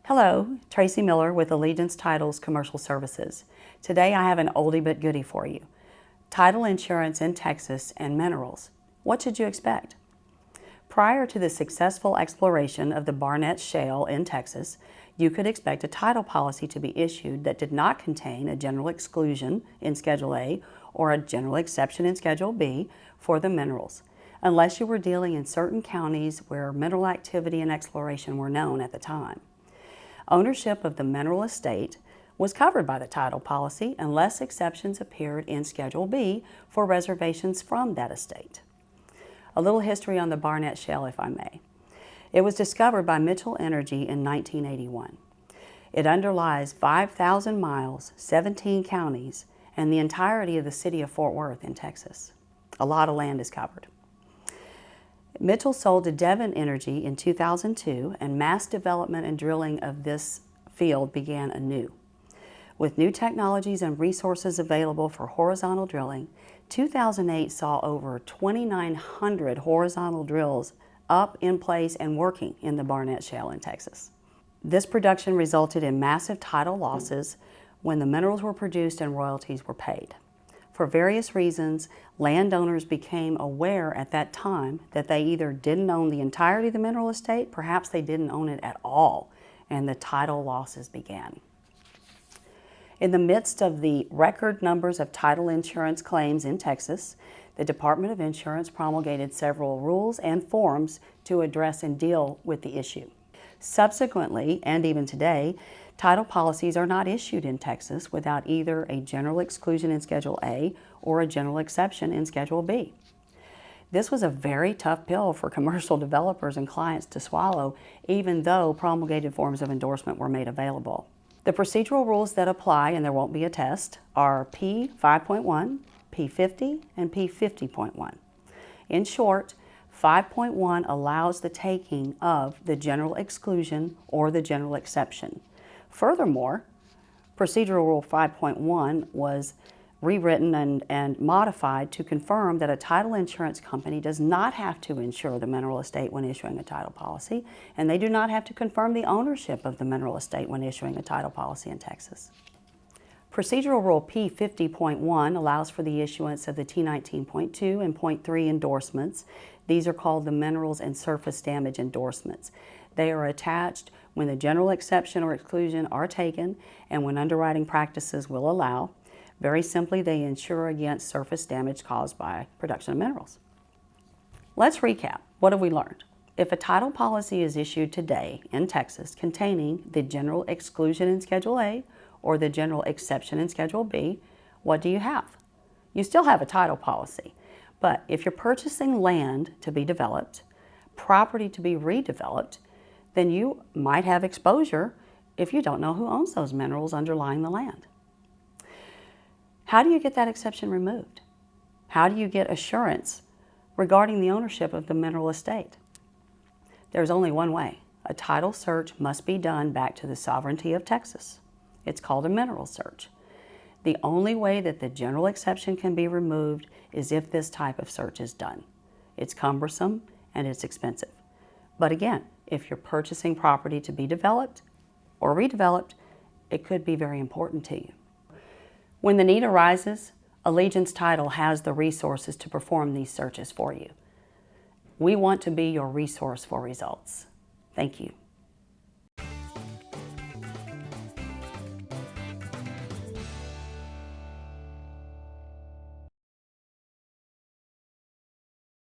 Hello, Tracy Miller with Allegiance Titles Commercial Services. Today I have an oldie but goodie for you. Title insurance in Texas and minerals. What should you expect? Prior to the successful exploration of the Barnett Shale in Texas, you could expect a title policy to be issued that did not contain a general exclusion in Schedule A or a general exception in Schedule B for the minerals, unless you were dealing in certain counties where mineral activity and exploration were known at the time. Ownership of the mineral estate was covered by the title policy unless exceptions appeared in Schedule B for reservations from that estate. A little history on the Barnett Shale, if I may. It was discovered by Mitchell Energy in 1981. It underlies 5,000 miles, 17 counties, and the entirety of the city of Fort Worth in Texas. A lot of land is covered. Mitchell sold to Devon Energy in 2002, and mass development and drilling of this field began anew. With new technologies and resources available for horizontal drilling, 2008 saw over 2,900 horizontal drills up in place and working in the Barnett Shale in Texas. This production resulted in massive tidal losses when the minerals were produced and royalties were paid. For various reasons, landowners became aware at that time that they either didn't own the entirety of the mineral estate, perhaps they didn't own it at all, and the title losses began. In the midst of the record numbers of title insurance claims in Texas, the Department of Insurance promulgated several rules and forms to address and deal with the issue. Subsequently, and even today, title policies are not issued in Texas without either a general exclusion in Schedule A or a general exception in Schedule B. This was a very tough pill for commercial developers and clients to swallow, even though promulgated forms of endorsement were made available. The procedural rules that apply, and there won't be a test, are P5.1, P50, and P50.1. In short, 5.1 allows the taking of the general exclusion or the general exception. Furthermore, Procedural Rule 5.1 was rewritten and modified to confirm that a title insurance company does not have to insure the mineral estate when issuing a title policy, and they do not have to confirm the ownership of the mineral estate when issuing a title policy in Texas. Procedural Rule P50.1 allows for the issuance of the T19.2 and .3 endorsements. These are called the minerals and surface damage endorsements. They are attached when the general exception or exclusion are taken and when underwriting practices will allow. Very simply, they insure against surface damage caused by production of minerals. Let's recap. What have we learned? If a title policy is issued today in Texas containing the general exclusion in Schedule A or the general exception in Schedule B, what do you have? You still have a title policy, but if you're purchasing land to be developed, property to be redeveloped, then you might have exposure if you don't know who owns those minerals underlying the land. How do you get that exception removed? How do you get assurance regarding the ownership of the mineral estate? There's only one way. A title search must be done back to the sovereignty of Texas. It's called a mineral search. The only way that the general exception can be removed is if this type of search is done. It's cumbersome and it's expensive. But again, if you're purchasing property to be developed or redeveloped, it could be very important to you. When the need arises, Allegiance Title has the resources to perform these searches for you. We want to be your resource for results. Thank you.